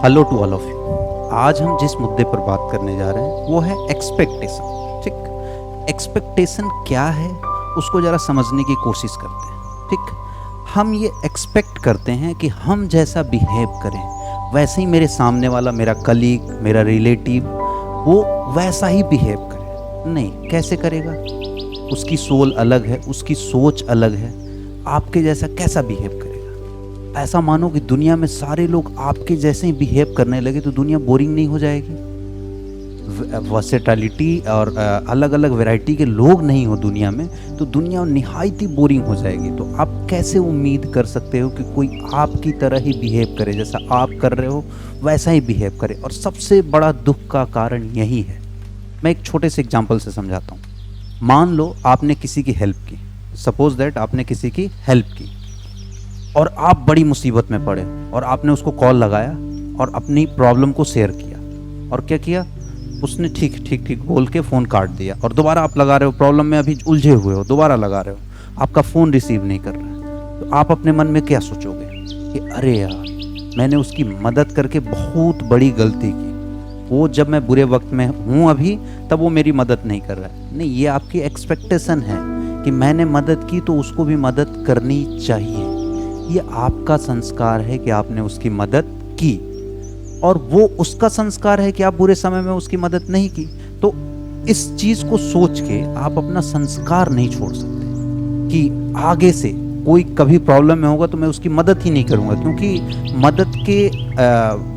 Hello to all of you. आज हम जिस मुद्दे पर बात करने जा रहे हैं वो है एक्सपेक्टेशन। ठीक, एक्सपेक्टेशन क्या है उसको ज़रा समझने की कोशिश करते हैं। ठीक, हम ये एक्सपेक्ट करते हैं कि हम जैसा बिहेव करें वैसे ही मेरे सामने वाला, मेरा कलीग, मेरा रिलेटिव, वो वैसा ही बिहेव करे। नहीं, कैसे करेगा? उसकी सोल अलग है, उसकी सोच अलग है। आपके जैसा कैसा बिहेव करेगा? ऐसा मानो कि दुनिया में सारे लोग आपके जैसे ही बिहेव करने लगे तो दुनिया बोरिंग नहीं हो जाएगी? वर्सेटैलिटी और अलग अलग वैरायटी के लोग नहीं हो दुनिया में तो दुनिया निहायत ही बोरिंग हो जाएगी। तो आप कैसे उम्मीद कर सकते हो कि कोई आपकी तरह ही बिहेव करे, जैसा आप कर रहे हो वैसा ही बिहेव करे? और सबसे बड़ा दुख का कारण यही है। मैं एक छोटे से एग्जांपल से समझाता हूँ। मान लो आपने किसी की हेल्प की, सपोज दैट आपने किसी की हेल्प की और आप बड़ी मुसीबत में पड़े और आपने उसको कॉल लगाया और अपनी प्रॉब्लम को शेयर किया, और क्या किया उसने? ठीक ठीक ठीक बोल के फ़ोन काट दिया और दोबारा आप लगा रहे हो, प्रॉब्लम में अभी उलझे हुए हो, दोबारा लगा रहे हो, आपका फ़ोन रिसीव नहीं कर रहा है। तो आप अपने मन में क्या सोचोगे कि अरे यार, मैंने उसकी मदद करके बहुत बड़ी गलती की। वो जब मैं बुरे वक्त में हूँ अभी, तब वो मेरी मदद नहीं कर रहा है। नहीं, ये आपकी एक्सपेक्टेशन है कि मैंने मदद की तो उसको भी मदद करनी चाहिए। ये आपका संस्कार है कि आपने उसकी मदद की, और वो उसका संस्कार है कि आप बुरे समय में उसकी मदद नहीं की। तो इस चीज़ को सोच के आप अपना संस्कार नहीं छोड़ सकते कि आगे से कोई कभी प्रॉब्लम में होगा तो मैं उसकी मदद ही नहीं करूँगा, क्योंकि मदद के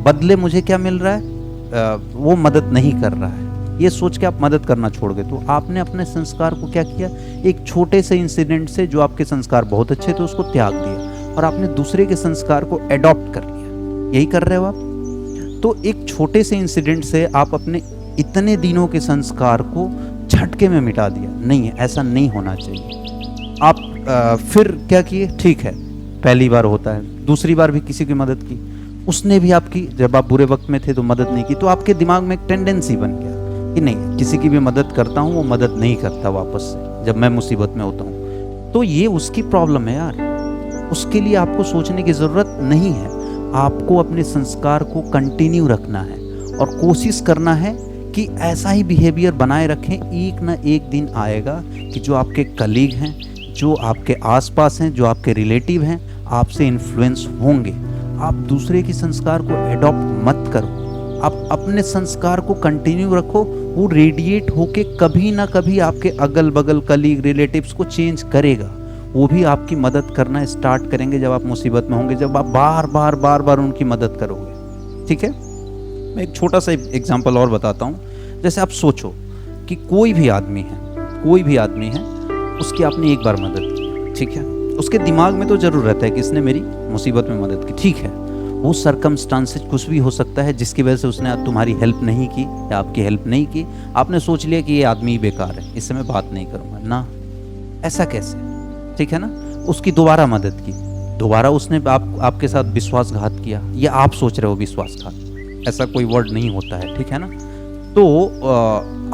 बदले मुझे क्या मिल रहा है? वो मदद नहीं कर रहा है। ये सोच के आप मदद करना छोड़ गए। तो आपने अपने संस्कार को क्या किया? एक छोटे से इंसिडेंट से जो आपके संस्कार बहुत अच्छे थे उसको त्याग दिया और आपने दूसरे के संस्कार को एडॉप्ट कर लिया। यही कर रहे हो आप। तो एक छोटे से इंसिडेंट से आप अपने इतने दिनों के संस्कार को झटके में मिटा दिया। नहीं है, ऐसा नहीं होना चाहिए। आप फिर क्या किए? ठीक है, पहली बार होता है, दूसरी बार भी किसी की मदद की, उसने भी आपकी, जब आप बुरे वक्त में थे तो मदद नहीं की, तो आपके दिमाग में एक टेंडेंसी बन गया कि नहीं, किसी की भी मदद करता हूँ वो मदद नहीं करता वापस से जब मैं मुसीबत में होता हूँ। तो ये उसकी प्रॉब्लम है यार, उसके लिए आपको सोचने की ज़रूरत नहीं है। आपको अपने संस्कार को कंटिन्यू रखना है और कोशिश करना है कि ऐसा ही बिहेवियर बनाए रखें। एक ना एक दिन आएगा कि जो आपके कलीग हैं, जो आपके आसपास हैं, जो आपके रिलेटिव हैं, आपसे इन्फ्लुएंस होंगे। आप दूसरे की संस्कार को एडॉप्ट मत करो, आप अपने संस्कार को कंटिन्यू रखो। वो रेडिएट होके कभी ना कभी आपके अगल बगल कलीग, रिलेटिव्स को चेंज करेगा। वो भी आपकी मदद करना स्टार्ट करेंगे जब आप मुसीबत में होंगे, जब आप बार बार उनकी मदद करोगे। ठीक है, मैं एक छोटा सा एग्जांपल और बताता हूँ। जैसे आप सोचो कि कोई भी आदमी है, उसकी आपने एक बार मदद की, ठीक है, उसके दिमाग में तो जरूर रहता है कि इसने मेरी मुसीबत में मदद की। ठीक है, वो सरकमस्टांसेस कुछ भी हो सकता है जिसकी वजह से उसने तुम्हारी हेल्प नहीं की या आपकी हेल्प नहीं की। आपने सोच लिया कि ये आदमी बेकार है, इससे मैं बात नहीं करूँगा ना। ऐसा कैसे? ठीक है ना, उसकी दोबारा मदद की, दोबारा उसने आपके साथ विश्वासघात किया, या आप सोच रहे हो विश्वासघात, ऐसा कोई वर्ड नहीं होता है, ठीक है ना। तो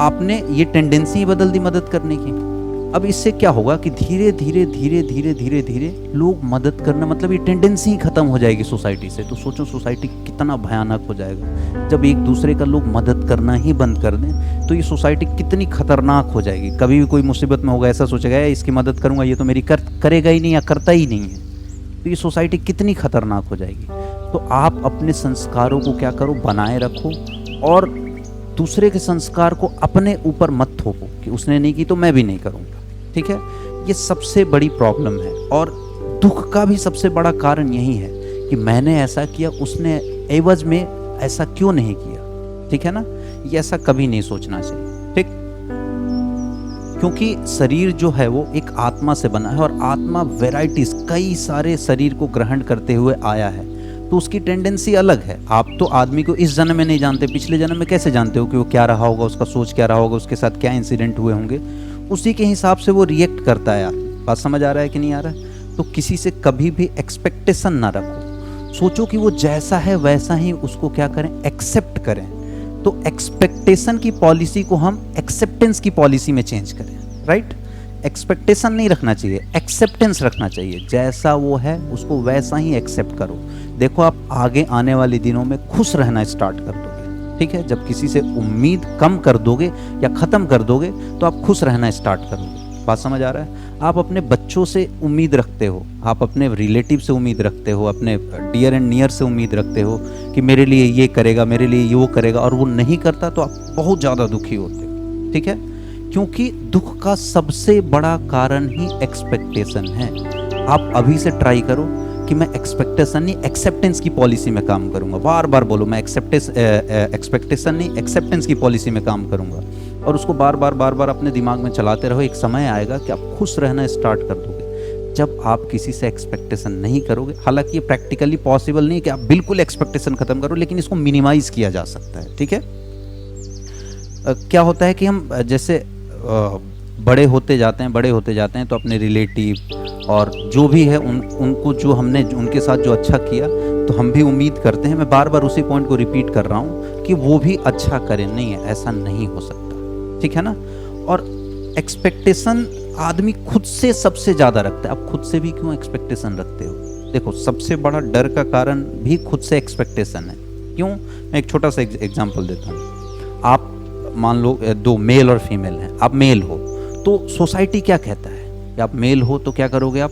आपने ये टेंडेंसी बदल दी मदद करने की। अब इससे क्या होगा कि धीरे धीरे लोग मदद करना, मतलब ये टेंडेंसी ही खत्म हो जाएगी सोसाइटी से। तो सोचो सोसाइटी कितना भयानक हो जाएगा जब एक दूसरे का लोग मदद करना ही बंद कर दें। तो ये सोसाइटी कितनी खतरनाक हो जाएगी। कभी भी कोई मुसीबत में होगा ऐसा सोचेगा इसकी मदद करूंगा, ये तो मेरी करेगा ही नहीं या करता ही नहीं है। तो ये सोसाइटी कितनी खतरनाक हो जाएगी। तो आप अपने संस्कारों को क्या करो, बनाए रखो, और दूसरे के संस्कार को अपने ऊपर मत थोपो कि उसने नहीं की तो मैं भी नहीं करूँगा। ठीक है, ये सबसे बड़ी प्रॉब्लम है, और दुख का भी सबसे बड़ा कारण यही है कि मैंने ऐसा किया, उसने एवज में ऐसा क्यों नहीं किया। ठीक है ना, ये ऐसा कभी नहीं सोचना चाहिए। ठीक, क्योंकि शरीर जो है वो एक आत्मा से बना है, और आत्मा वैराइटीज, कई सारे शरीर को ग्रहण करते हुए आया है, तो उसकी टेंडेंसी अलग है। आप तो आदमी को इस जन्म में नहीं जानते, पिछले जन्म में कैसे जानते हो कि वो क्या रहा होगा, उसका सोच क्या रहा होगा, उसके साथ क्या इंसिडेंट हुए होंगे, उसी के हिसाब से वो रिएक्ट करता है। यार बात समझ आ रहा है कि नहीं आ रहा है? तो किसी से कभी भी एक्सपेक्टेशन ना रखो। सोचो कि वो जैसा है वैसा ही उसको क्या करें, एक्सेप्ट करें। तो एक्सपेक्टेशन की पॉलिसी को हम एक्सेप्टेंस की पॉलिसी में चेंज करें। राइट, एक्सपेक्टेशन नहीं रखना चाहिए, एक्सेप्टेंस रखना चाहिए। जैसा वो है उसको वैसा ही एक्सेप्ट करो। देखो आप आगे आने वाले दिनों में खुश रहना स्टार्ट कर दोगे, ठीक है। जब किसी से उम्मीद कम कर दोगे या ख़त्म कर दोगे तो आप खुश रहना स्टार्ट करोगे। बात समझ आ रहा है? आप अपने बच्चों से उम्मीद रखते हो, आप अपने रिलेटिव से उम्मीद रखते हो, अपने डियर एंड नियर से उम्मीद रखते हो कि मेरे लिए ये करेगा, मेरे लिए वो करेगा, और वो नहीं करता तो आप बहुत ज़्यादा दुखी होते हो, ठीक है। क्योंकि दुख का सबसे बड़ा कारण ही एक्सपेक्टेशन है। आप अभी से ट्राई करो कि मैं एक्सपेक्टेशन नहीं एक्सेप्टेंस की पॉलिसी में काम करूंगा। बार बार बोलो मैं एक्सपेक्टेशन नहीं एक्सेप्टेंस की पॉलिसी में काम करूंगा, और उसको बार बार अपने दिमाग में चलाते रहो। एक समय आएगा कि आप खुश रहना स्टार्ट कर दोगे जब आप किसी से एक्सपेक्टेशन नहीं करोगे। हालांकि ये प्रैक्टिकली पॉसिबल नहीं कि आप बिल्कुल एक्सपेक्टेशन खत्म करो, लेकिन इसको मिनिमाइज किया जा सकता है, ठीक है। क्या होता है कि हम जैसे बड़े होते जाते हैं तो अपने रिलेटिव और जो भी है उनको जो हमने उनके साथ जो अच्छा किया तो हम भी उम्मीद करते हैं। मैं बार बार उसी पॉइंट को रिपीट कर रहा हूँ कि वो भी अच्छा करें। नहीं है, ऐसा नहीं हो सकता, ठीक है ना। और एक्सपेक्टेशन आदमी खुद से सबसे ज़्यादा रखता है। आप खुद से भी क्यों एक्सपेक्टेशन रखते हो? देखो सबसे बड़ा डर का कारण भी खुद से एक्सपेक्टेशन है। क्यों? मैं एक छोटा सा एग्जाम्पल देता हूँ। आप मान लो दो मेल और फीमेल हैं, आप मेल हो तो सोसाइटी क्या कहता है कि आप मेल हो तो क्या करोगे? आप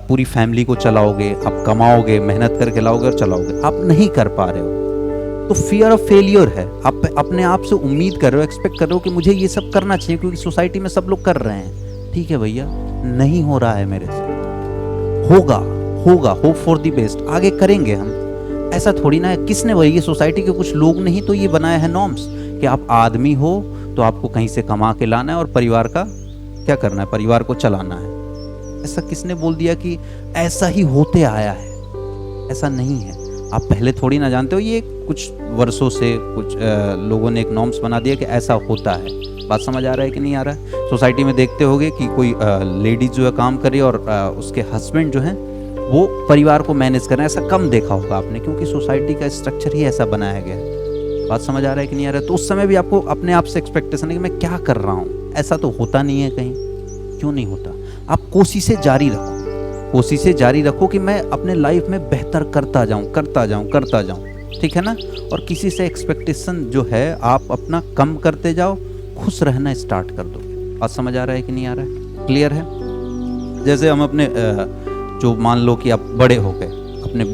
पूरी फैमिली को चलाओगे, आप कमाओगे, मेहनत करके लाओगे और चलाओगे। आप नहीं कर पा रहे हो तो फियर ऑफ फेलियर है। आप अपने आप से उम्मीद कर रहे हो, एक्सपेक्ट कर रहे हो कि मुझे ये सब करना चाहिए क्योंकि सोसाइटी में सब लोग कर रहे हैं। ठीक है भैया, नहीं हो रहा है मेरे से, होगा होप फॉर द बेस्ट, आगे करेंगे हम। ऐसा थोड़ी ना है। किसने भाई, ये सोसाइटी के कुछ लोग नहीं तो ये बनाया है नॉर्म्स कि आप आदमी हो तो आपको कहीं से कमा के लाना है और परिवार का क्या करना है, परिवार को चलाना है। ऐसा किसने बोल दिया कि ऐसा ही होते आया है? ऐसा नहीं है। आप पहले थोड़ी ना जानते हो, ये कुछ वर्षों से कुछ लोगों ने एक नॉर्म्स बना दिया कि ऐसा होता है। बात समझ आ रहा है कि नहीं आ रहा है? सोसाइटी में देखते होगे कि कोई लेडीज जो है काम कर रही है और उसके हस्बैंड जो हैं वो परिवार को मैनेज कर रहे हैं। ऐसा कम देखा होगा आपने, क्योंकि सोसाइटी का स्ट्रक्चर ही ऐसा बनाया गया है। बात समझ आ रहा है कि नहीं आ रहा है? तो उस समय भी आपको अपने आप से एक्सपेक्टेशन है कि मैं क्या कर रहा हूँ, ऐसा तो होता नहीं है कहीं। क्यों नहीं होता? आप कोशिशें जारी रखो, कोशिशें जारी रखो कि मैं अपने लाइफ में बेहतर करता जाऊँ, ठीक है ना। और किसी से एक्सपेक्टेशन जो है आप अपना कम करते जाओ, खुश रहना स्टार्ट कर दोगे। बात समझ आ रहा है कि नहीं आ रहा है? क्लियर है? जैसे हम अपने जो मान लो कि आप बड़े हो गए,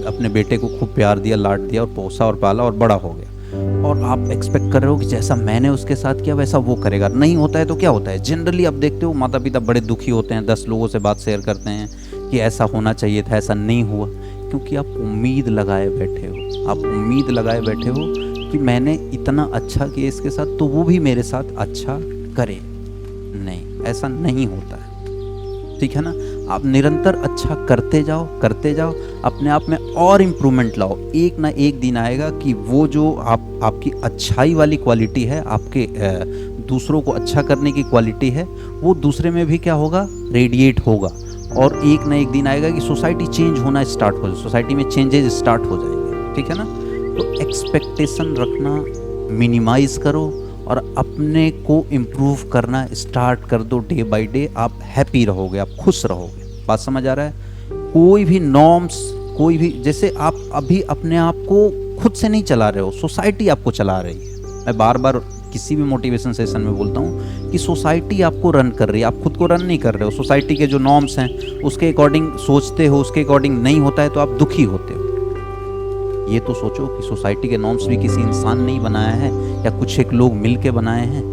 अपने बेटे को खूब प्यार दिया, लाड दिया और पोसा और पाला और बड़ा हो गया, और आप एक्सपेक्ट कर रहे हो कि जैसा मैंने उसके साथ किया वैसा वो करेगा। नहीं होता है तो क्या होता है? जनरली आप देखते हो माता पिता बड़े दुखी होते हैं, 10 लोगों से बात शेयर करते हैं कि ऐसा होना चाहिए था, ऐसा नहीं हुआ। क्योंकि आप उम्मीद लगाए बैठे हो, आप उम्मीद लगाए बैठे हो कि मैंने इतना अच्छा किया इसके साथ तो वो भी मेरे साथ अच्छा करे। नहीं, ऐसा नहीं होता है, ठीक है ना। आप निरंतर अच्छा करते जाओ, अपने आप में और इम्प्रूवमेंट लाओ। एक ना एक दिन आएगा कि वो जो आपकी अच्छाई वाली क्वालिटी है, आपके दूसरों को अच्छा करने की क्वालिटी है, वो दूसरे में भी क्या होगा? रेडिएट होगा। और एक ना एक दिन आएगा कि सोसाइटी चेंज होना स्टार्ट हो जाए, सोसाइटी में चेंजेस स्टार्ट हो जाएंगे, ठीक है ना। तो एक्सपेक्टेशन रखना मिनिमाइज करो और अपने को इम्प्रूव करना स्टार्ट कर दो। डे बाय डे आप हैप्पी रहोगे, आप खुश रहोगे। बात समझ आ रहा है? कोई भी नॉर्म्स, कोई भी, जैसे आप अभी अपने आप को खुद से नहीं चला रहे हो, सोसाइटी आपको चला रही है। मैं बार बार किसी भी मोटिवेशन सेशन में बोलता हूँ कि सोसाइटी आपको रन कर रही है, आप खुद को रन नहीं कर रहे हो। सोसाइटी के जो नॉर्म्स हैं उसके अकॉर्डिंग सोचते हो, उसके अकॉर्डिंग नहीं होता है तो आप दुखी होते हो। ये तो सोचो कि सोसाइटी के नॉर्म्स भी किसी इंसान ने ही बनाया है या कुछ एक लोग मिल के बनाए हैं।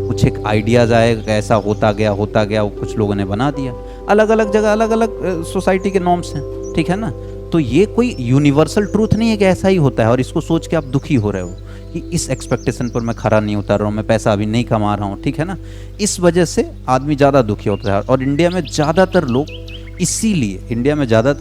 कुछ एक आइडियाज़ आए, ऐसा होता गया वो कुछ लोगों ने बना दिया। अलग अलग जगह अलग अलग सोसाइटी के नॉर्म्स हैं, ठीक है ना। तो ये कोई यूनिवर्सल ट्रूथ नहीं है कि ऐसा ही होता है और इसको सोच के आप दुखी हो रहे हो कि इस एक्सपेक्टेशन पर मैं खरा नहीं उतर रहा हूँ, मैं पैसा अभी नहीं कमा रहा हूँ, ठीक है ना। इस वजह से आदमी ज़्यादा दुखी होता है। और इंडिया में ज़्यादातर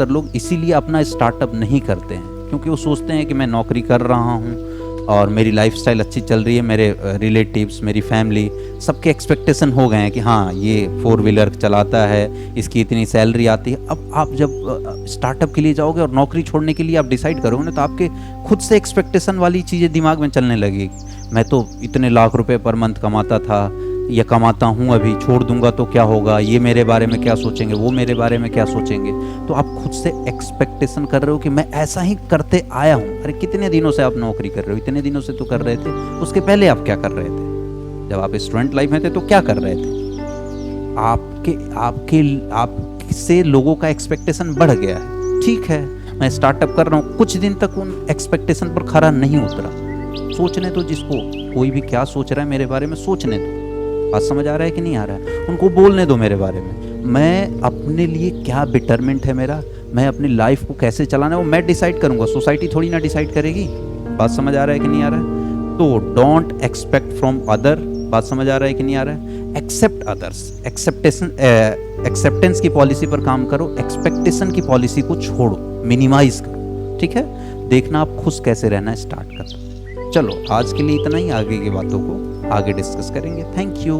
लोग इसीलिए अपना स्टार्टअप नहीं करते हैं, क्योंकि वो सोचते हैं कि मैं नौकरी कर रहा हूँ और मेरी लाइफस्टाइल अच्छी चल रही है, मेरे रिलेटिव्स, मेरी फैमिली, सबके एक्सपेक्टेशन हो गए हैं कि हाँ ये 4 व्हीलर चलाता है, इसकी इतनी सैलरी आती है। अब आप जब स्टार्टअप के लिए जाओगे और नौकरी छोड़ने के लिए आप डिसाइड करोगे ना, तो आपके खुद से एक्सपेक्टेशन वाली चीज़ें दिमाग में चलने लगेगी। मैं तो इतने लाख रुपए पर मंथ कमाता था, या कमाता हूँ अभी, छोड़ दूंगा तो क्या होगा, ये मेरे बारे में क्या सोचेंगे, वो मेरे बारे में क्या सोचेंगे। तो आप खुद से एक्सपेक्टेशन कर रहे हो कि मैं ऐसा ही करते आया हूँ। अरे कितने दिनों से आप नौकरी कर रहे हो, इतने दिनों से तो कर रहे थे। उसके पहले आप क्या कर रहे थे? जब आप स्टूडेंट लाइफ में थे तो क्या कर रहे थे? आपसे लोगों का एक्सपेक्टेशन बढ़ गया है। ठीक है, मैं स्टार्टअप कर रहा हूँ, कुछ दिन तक उन एक्सपेक्टेशन पर खरा नहीं उतरा। सोचने तो जिसको, कोई भी क्या सोच रहा है मेरे बारे में सोचने दो। बात समझ आ रहा है कि नहीं आ रहा है? उनको बोलने दो मेरे बारे में। मैं अपने लिए क्या डिटरमेंट है मेरा, मैं अपनी लाइफ को कैसे चलाना है वो मैं डिसाइड करूँगा, सोसाइटी थोड़ी ना डिसाइड करेगी। बात समझ आ रहा है कि नहीं आ रहा है? तो डोंट एक्सपेक्ट फ्रॉम अदर। बात समझ आ रहा है कि नहीं आ रहा है? Except others. एक्सेप्टेंस की पॉलिसी पर काम करो, एक्सपेक्टेशन की पॉलिसी को छोड़ो, मिनिमाइज करो। ठीक है, देखना आप खुश कैसे रहना स्टार्ट कर दो। चलो आज के लिए इतना ही, आगे की बातों को आगे डिस्कस करेंगे। Thank you.